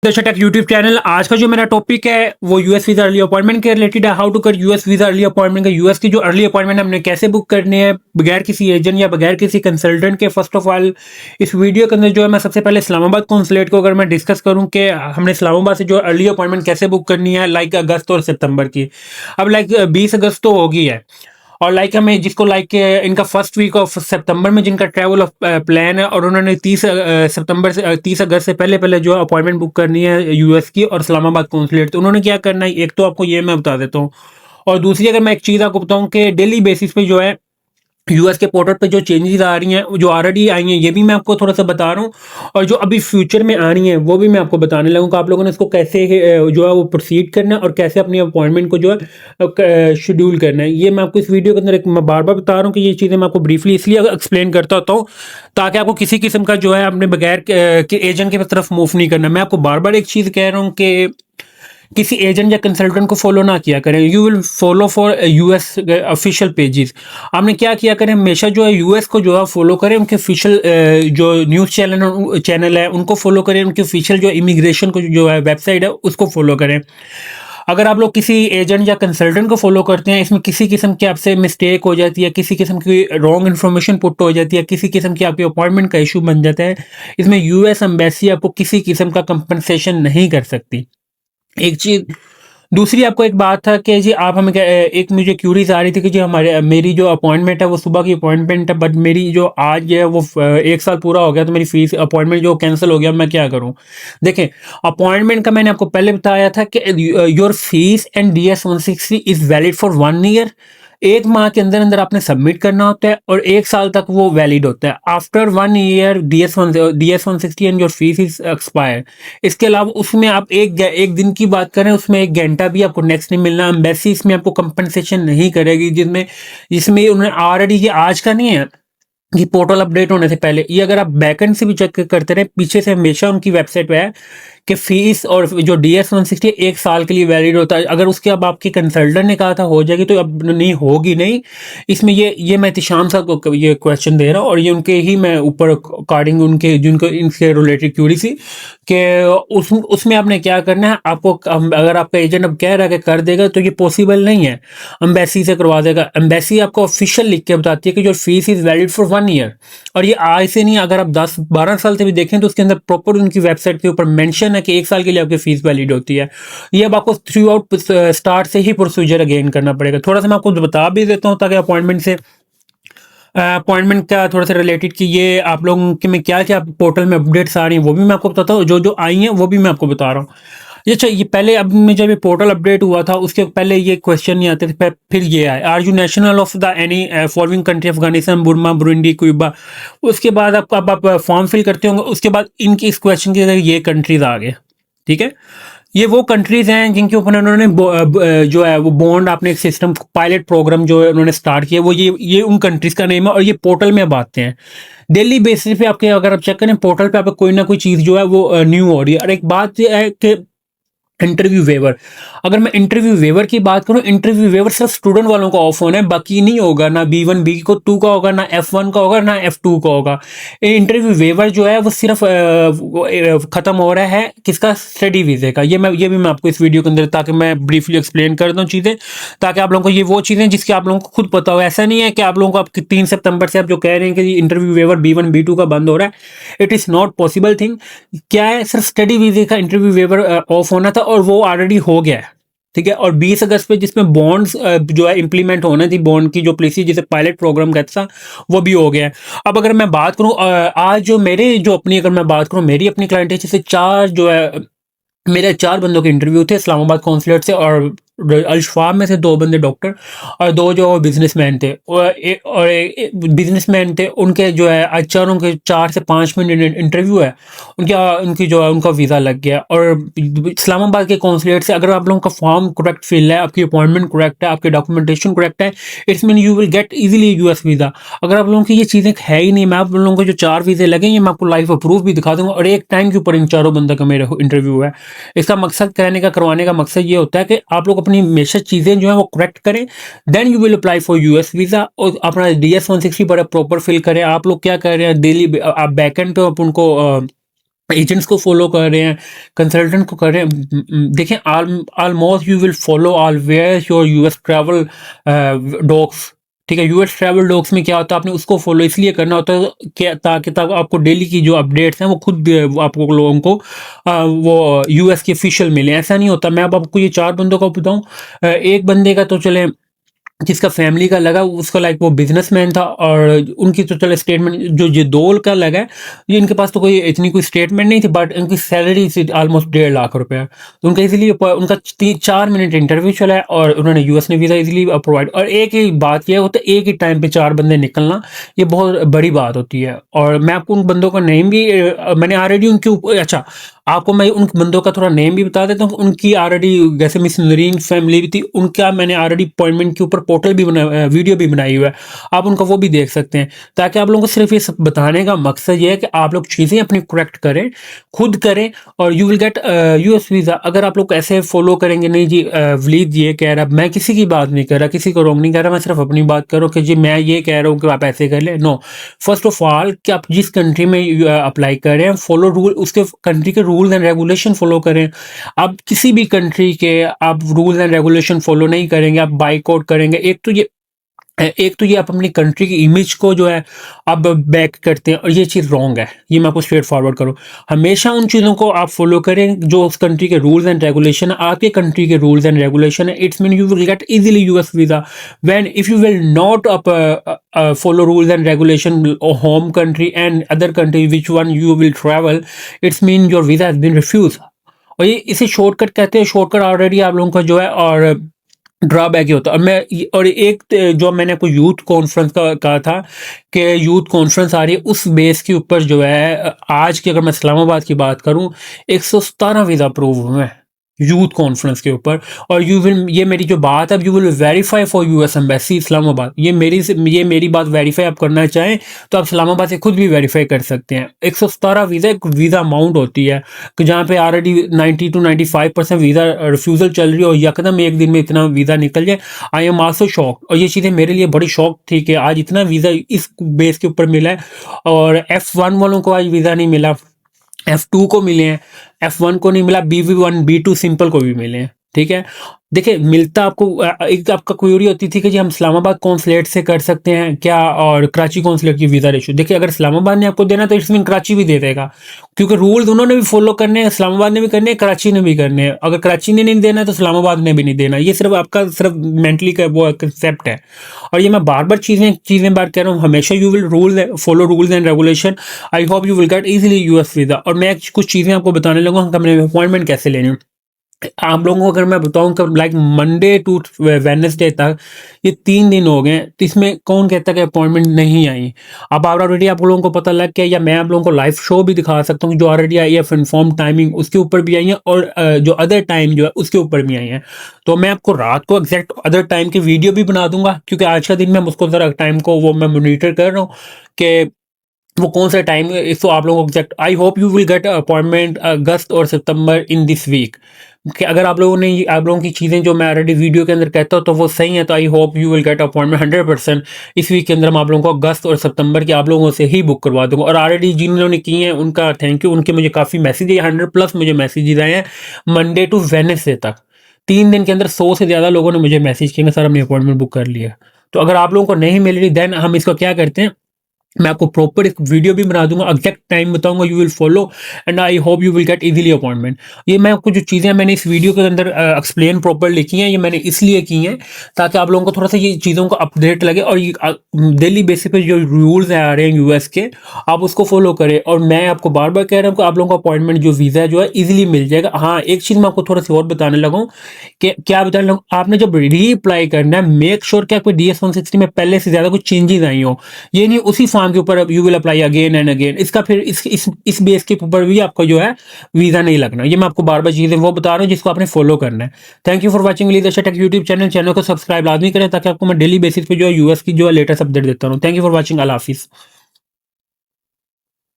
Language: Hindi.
दर्शक टेक यूट्यूब चैनल। आज का जो मेरा टॉपिक है वो यूएस वीजा अर्ली अपॉइंटमेंट के रिलेटेड है। हाउ टू कर यूएस वीजा अर्ली अपॉइंटमेंट का यूएस की जो अर्ली अपॉइंटमेंट हमने कैसे बुक करनी है बगैर किसी एजेंट या बगैर किसी कंसल्टेंट के। फर्स्ट ऑफ ऑल इस वीडियो के अंदर जो है मैं सबसे पहले इस्लामाबाद कॉन्सुलेट को अगर मैं डिस्कस करूं कि हमने इस्लामाबाद से जो अर्ली अपॉइंटमेंट कैसे बुक करनी है लाइक अगस्त और सितंबर की। अब लाइक 20 अगस्त तो होगी है और लाइक हमें जिसको लाइक इनका फर्स्ट वीक ऑफ सितंबर में जिनका ट्रैवल ऑफ प्लान है और उन्होंने 30 अगस्त से पहले पहले जो अपॉइंटमेंट बुक करनी है यूएस की और इस्लामाबाद कॉन्सुलेट, तो उन्होंने क्या करना है। एक तो आपको ये मैं बता देता हूँ और दूसरी अगर मैं एक चीज़ आपको बताऊँ कि डेली बेसिस पे जो है यूएस के पोर्टल पे जो चेंजेस आ रही हैं जो ऑलरेडी आई हैं ये भी मैं आपको थोड़ा सा बता रहा हूँ और जो अभी फ्यूचर में आ रही हैं वो भी मैं आपको बताने लगूँगा। आप लोगों ने इसको कैसे जो है वो प्रोसीड करना है और कैसे अपनी अपॉइंटमेंट को जो है शेड्यूल करना है। ये मैं आपको इस वीडियो के अंदर मैं बार बार बता रहा हूँ कि ये चीज़ें मैं आपको ब्रीफली इसलिए एक्सप्लेन करता होता हूँ ताकि आपको किसी किस्म का जो है अपने बगैर के एजेंट की तरफ मूव नहीं करना। मैं आपको बार बार एक चीज़ कह रहा हूँ कि किसी एजेंट या कंसल्टेंट को फॉलो ना किया करें। You will follow for US official pages. आपने क्या किया करें, हमेशा जो है यूएस को जो है फॉलो करें, उनके ऑफिशियल जो न्यूज़ चैनल है उनको फॉलो करें, उनके ऑफिशियल जो इमिग्रेशन को जो है वेबसाइट है उसको फॉलो करें। अगर आप लोग किसी एजेंट या कंसल्टेंट को फॉलो करते हैं इसमें किसी किस्म की आपसे मिस्टेक हो जाती है, किसी किस्म की रॉन्ग इन्फॉर्मेशन पुट हो जाती है, किसी किस्म की आपकी अपॉइंटमेंट का इशू बन जाता है, इसमें यूएस एम्बेसी आपको किसी किस्म का कंपनसेशन नहीं कर सकती। एक चीज दूसरी आपको एक बात था कि जी आप हमें एक मुझे क्यूरीज आ रही थी कि जी हमारे मेरी जो अपॉइंटमेंट है वो सुबह की अपॉइंटमेंट है बट मेरी जो आज है वो 1 साल पूरा हो गया तो मेरी फीस अपॉइंटमेंट जो कैंसिल हो गया, मैं क्या करूं। देखें, अपॉइंटमेंट का मैंने आपको पहले बताया था कि your fees and DS-160 is valid for 1 year. 1 माह के अंदर अंदर आपने सबमिट करना होता है और 1 साल तक वो वैलिड होता है। After 1 year DS-160 and your fees is expire. इसके अलावा उसमें आप एक दिन की बात करें उसमें 1 घंटा भी आपको नेक्स्ट नहीं मिलना। एम्बेसी इसमें आपको कंपनसेशन नहीं करेगी जिसमें जिसमें उन्होंने ऑलरेडी, ये आज का नहीं है, ये पोर्टल अपडेट होने से पहले, ये अगर आप बैकएंड से भी चेक करते रहे पीछे से हमेशा उनकी वेबसाइट पे है कि फीस और जो DS-160 1 साल के लिए वैलिड होता है। अगर उसके अब आपके कंसल्टेंट ने कहा था हो जाएगी तो अब नहीं होगी नहीं। इसमें ये मैं एहतिशाम साहब को ये क्वेश्चन दे रहा हूँ और ये उनके ही मैं ऊपर अकॉर्डिंग उनके जिनको इनसे रिलेटेड क्यूरी थी कि उसमें आपने क्या करना है। आपको अगर आपका एजेंट अब कह रहा है कि कर देगा तो ये पॉसिबल नहीं है, एम्बेसी से करवा देगा। एम्बेसी आपको ऑफिशियल लिख के बताती है कि जो fees is valid for 1 year और ये आज से नहीं, अगर आप 10-12 साल से भी देखें तो उसके अंदर प्रॉपर उनकी वेबसाइट के ऊपर मेंशन है कि 1 साल के लिए आपकी फीस वैलिड होती है। ये अब आपको थ्रू आउट स्टार्ट से ही प्रोसीजर अगेन करना पड़ेगा। थोड़ा सा मैं आपको बता भी देता हूँ ताकि अपॉइंटमेंट का थोड़ा सा रिलेटेड कि ये आप लोगों के में क्या क्या पोर्टल में अपडेट्स आ रही हैं वो भी मैं आपको बताता हूँ, जो जो आई हैं वो भी मैं आपको बता रहा हूँ। ये अच्छा, ये पहले अब में जब ये पोर्टल अपडेट हुआ था उसके पहले ये क्वेश्चन नहीं आते थे, फिर ये आए, are you national of the any following country, Afghanistan, Burma, Burundi, Cuba. उसके बाद आपको अब आप फॉर्म फिल करते होंगे, उसके बाद इनकी इस क्वेश्चन के अंदर ये कंट्रीज आ गए। ठीक है, ये वो कंट्रीज हैं जिनके ऊपर उन्होंने जो है वो बॉन्ड आपने एक सिस्टम पायलट प्रोग्राम जो है उन्होंने स्टार्ट किया, वो ये उन कंट्रीज का नेम है और ये पोर्टल में अब आते हैं। डेली बेसिस पे आपके अगर आप चेक करें पोर्टल पे आपको कोई ना कोई चीज़ जो है वो न्यू हो रही है। और एक बात ये है कि इंटरव्यू वेवर, अगर मैं इंटरव्यू वेवर की बात करूं, इंटरव्यू वेवर सिर्फ स्टूडेंट वालों का ऑफ होना है, बाकी नहीं होगा। ना B1 B2 का होगा, ना F1 का होगा, ना F2 का होगा। इंटरव्यू वेवर जो है वो सिर्फ खत्म हो रहा है किसका, स्टडी वीजे का। ये भी मैं आपको इस वीडियो के अंदर ताकि मैं ब्रीफली एक्सप्लेन कर दूं चीज़ें, ताकि आप लोगों को ये वो चीज़ें जिसकी आप लोगों को खुद पता हो। ऐसा नहीं है कि आप लोगों को आप 3 सितंबर से आप जो कह रहे हैं कि इंटरव्यू वेवर B1 B2 का बंद हो रहा है, it is not possible thing. क्या है, सिर्फ स्टडी वीजे का इंटरव्यू वेवर ऑफ होना था और वो ऑलरेडी हो गया है। ठीक है, और 20 अगस्त पे जिसमें बॉन्ड्स जो है इंप्लीमेंट होना थी, बॉन्ड की जो पॉलिसी जिसे पायलट प्रोग्राम कहता था वो भी हो गया है। अब अगर मैं बात करूं आज जो मेरे जो अपनी अगर मैं बात करूं मेरी अपनी क्लाइंट है, जैसे 4 जो है मेरे 4 बंदों के इंटरव्यू थे इस्लामाबाद कॉन्सुलेट से और अल-शफाब में से 2 बंदे डॉक्टर और 2 जो बिजनेसमैन थे और बिजनेसमैन थे। उनके जो है आज चारों के 4 से 5 मिनट इंटरव्यू है, उनकी जो है उनका वीज़ा लग गया। और इस्लामाबाद के कॉन्सुलेट से अगर आप लोगों का फॉर्म करेक्ट फिल है, आपकी अपॉइंटमेंट करेक्ट है, आपकी डॉक्यूमेंटेशन करेक्ट है, it's mean you will gate easily US visa. अगर आप लोगों की ये चीज़ें है ही नहीं, मैं आप लोगों को जो 4 वीज़े लगे ये मैं आपको लाइव प्रूफ भी दिखा दूंगा और एक टाइम के ऊपर इन चारों बंदों का मेरा इंटरव्यू है। इसका मकसद करवाने का मकसद ये होता है कि आप लोग अपनी हमेशा चीज़ें जो है वो करेक्ट करें, then you will apply for US visa. और अपना DS-160 पर प्रॉपर फिल करें। आप लोग क्या कर रहे हैं डेली, आप बैकएंड पे आप उनको एजेंट्स को फॉलो कर रहे हैं, कंसल्टेंट को कर रहे हैं। देखें, almost you will follow always your US travel docs, ठीक है। यूएस ट्रैवल डॉक्स में क्या होता है, आपने उसको फॉलो इसलिए करना होता है कि ताकि तब आपको डेली की जो अपडेट्स हैं वो खुद आपको लोगों को वो यूएस के ऑफिशियल मिले। ऐसा नहीं होता। मैं अब आपको ये 4 बंदों का बताऊं, एक बंदे का तो चले जिसका फैमिली का लगा, उसका लाइक वो बिजनेसमैन था, और उनकी तो चलो स्टेटमेंट जो ये दोल का लगा है, ये इनके पास तो कोई इतनी कोई स्टेटमेंट नहीं थी, बट इनकी सैलरी थी ऑलमोस्ट 1.5 लाख रुपया। तो उनका इजीली उनका 4 मिनट इंटरव्यू चला है और उन्होंने यूएस ने वीज़ा इजीली प्रोवाइड। और एक ही बात यह होता है, एक ही टाइम पे 4 बंदे निकलना ये बहुत बड़ी बात होती है। और मैं आपको उन बंदों का नेम भी मैंने ऑलरेडी उनके ऊपर, अच्छा आपको मैं उन बंदों का थोड़ा नेम भी बता देता हूँ। उनकी ऑलरेडी, जैसे मिस नरीन फैमिली भी थी, उनका मैंने ऑलरेडी अपॉइंटमेंट के ऊपर पोर्टल भी बनाया, वीडियो भी बनाई हुआ है, आप उनका वो भी देख सकते हैं। ताकि आप लोगों को सिर्फ ये सब बताने का मकसद ये है कि आप लोग चीज़ें अपनी करेक्ट करें, खुद करें, और you will gate US visa. अगर आप लोग ऐसे फॉलो करेंगे, नहीं जी वलीद ये कह रहा, मैं किसी की बात नहीं कर रहा, किसी को रॉन्ग नहीं कर रहा, मैं सिर्फ अपनी बात कर रहा हूँ कि जी मैं ये कह रहा हूँ कि आप ऐसे कर लें। नो, फर्स्ट ऑफ ऑल कि आप जिस कंट्री में अप्लाई कर रहे हैं, फॉलो रूल, उसके कंट्री के रूल्स एंड रेगुलेशन फॉलो करें। आप किसी भी कंट्री के आप रूल्स एंड रेगुलेशन फॉलो नहीं करेंगे, आप बाइकआउट करेंगे, एक तो ये आप अपनी कंट्री की इमेज को जो है आप बैक करते हैं, और ये चीज़ रॉन्ग है। ये मैं आपको स्ट्रेट फॉरवर्ड करूँ, हमेशा उन चीज़ों को आप फॉलो करें जो उस कंट्री के रूल्स एंड रेगुलेशन है, आपके कंट्री के रूल्स एंड रेगुलेशन है। It's mean you will gate easily US visa. When if you will not follow rules and regulation home country and other country which one you will travel, it's mean your visa has been refused। और ये इसे शॉर्टकट कहते हैं। शॉर्टकट ऑलरेडी आप लोगों का जो है और ड्रॉबैक ही होता है। और मैं और एक जो मैंने आपको यूथ कॉन्फ्रेंस का कहा था कि यूथ कॉन्फ्रेंस आ रही है, उस बेस के ऊपर जो है आज की अगर मैं इस्लामाबाद की बात करूं, 117 वीज़ा अप्रूव हुए हैं यूथ कॉन्फ्रेंस के ऊपर। और यू विल, ये मेरी जो बात है, you will verify for US embassy Islamabad. ये मेरी बात वेरीफाई आप करना चाहें तो आप इस्लामाबाद से खुद भी वेरीफाई कर सकते हैं। 117 वीज़ा एक वीज़ा अमाउंट होती है कि जहाँ पे ऑलरेडी 90 to 95% वीज़ा रिफ्यूज़ल चल रही है, और यकदम एक दिन में इतना वीज़ा निकल जाए। आई एम आल्सो शॉक, और ये चीज़ें मेरे लिए बड़ी शौक थी कि आज इतना वीज़ा इस बेस के ऊपर मिला है। और F1 वालों को आज वीज़ा नहीं मिला, F2 को मिले हैं, F1 को नहीं मिला, BV1 B2 सिंपल को भी मिले हैं, ठीक है। देखिए, मिलता आपको एक आपका क्वेरी होती थी कि जी हम इस्लामाबाद कॉन्सुलेट से कर सकते हैं क्या, और कराची कॉन्सुलेट की वीज़ा रेशो। देखिए, अगर इस्लामाबाद ने आपको देना तो इट्स मीन कराची भी दे देगा, क्योंकि रूल्स उन्होंने भी फॉलो करने हैं, इस्लामाबाद ने भी करने हैं, कराची ने भी करने हैं। अगर कराची ने नहीं देना तो इस्लामाबाद ने भी नहीं देना। ये सिर्फ आपका सिर्फ मेंटली का वो कंसेप्ट है। और ये मैं बार बार चीज़ें बात कर रहा हूँ, हमेशा you will follow rules and regulation. I hope you will gate easily US visa. और मैं कुछ चीज़ें आपको बताने लगा कि हमने अपॉइंटमेंट कैसे लेनी है। आप लोगों को अगर मैं बताऊं कि लाइक मंडे टू वेडनेसडे तक ये 3 दिन हो गए, तो इसमें कौन कहता है कि अपॉइंटमेंट नहीं आई। अब ऑलरेडी आप लोगों को पता लग गया, या मैं आप लोगों को लाइव शो भी दिखा सकता हूँ जो ऑलरेडी आई है, इन्फॉर्म टाइमिंग उसके ऊपर भी आई है, और जो अदर टाइम जो है उसके ऊपर भी आई है। तो मैं आपको रात को एग्जैक्ट अदर टाइम की वीडियो भी बना दूंगा, क्योंकि आज का दिन में उसको ज़रा टाइम को वो मैं मॉनिटर कर रहा हूँ कि वो कौन सा टाइम है। इसको आप लोगों को exact, I hope you will get appointment अगस्त और सितंबर इन दिस वीक। कि अगर आप लोगों ने आप लोगों की चीज़ें जो मैं ऑलरेडी वीडियो के अंदर कहता हूँ तो वो सही है, तो आई hope you will get appointment 100%। इस वीक के अंदर हम आप लोगों को अगस्त और सितंबर की आप लोगों से ही बुक करवा दूंगा। और ऑलरेडी जिन्होंने की हैं उनका थैंक यू, उनके मुझे काफ़ी मैसेज है, 100+ मुझे मैसेज आए हैं मंडे टू वेडनेसडे तक। 3 दिन के अंदर 100 से ज़्यादा लोगों ने मुझे मैसेज किए सर हमने अपॉइंटमेंट बुक कर लिया। तो अगर आप लोगों को नहीं मिल रही, देन हम इसको क्या करते हैं, मैं आपको प्रॉपर एक वीडियो भी बना दूंगा, एग्जैक्ट टाइम बताऊंगा, you will follow and I hope you will gate easily appointment. ये मैं आपको जो चीज़ें मैंने इस वीडियो के अंदर एक्सप्लेन प्रॉपर लिखी हैं, ये मैंने इसलिए की हैं ताकि आप लोगों को थोड़ा सा ये चीज़ों का अपडेट लगे, और ये डेली बेसिस पे जो रूल्स आ रहे हैं यूएस के, आप उसको फॉलो करें। और मैं आपको बार बार कह रहा हूँ कि आप लोगों का अपॉइंटमेंट जो वीज़ा है जो है ईजिली मिल जाएगा। हाँ, एक चीज़ मैं आपको थोड़ा सी और बताने लगा हूँ कि क्या बताने लगा, आपने जब री अप्लाई करना है, मेक श्योर कि आपको DS-160 में पहले से ज़्यादा कुछ चेंजेस आई हो। ये नहीं उसी फॉर्म के ऊपर you will apply again and again, इसका फिर इस बेस के ऊपर भी आपका जो है वीज़ा नहीं लगना। ये मैं आपको बार बार चीज़ें वो बता रहा हूँ जिसको आपने फॉलो करना है। Thank you for watching leadership take YouTube channel को सब्सक्राइब लाजमी करें ताकि आपको मैं डेली बेसिस पे जो है यूएस की जो है लेटेस्ट अपडेट देता हूँ। थैंक यू फॉर वॉचिंग, अल्लाह हाफिज़।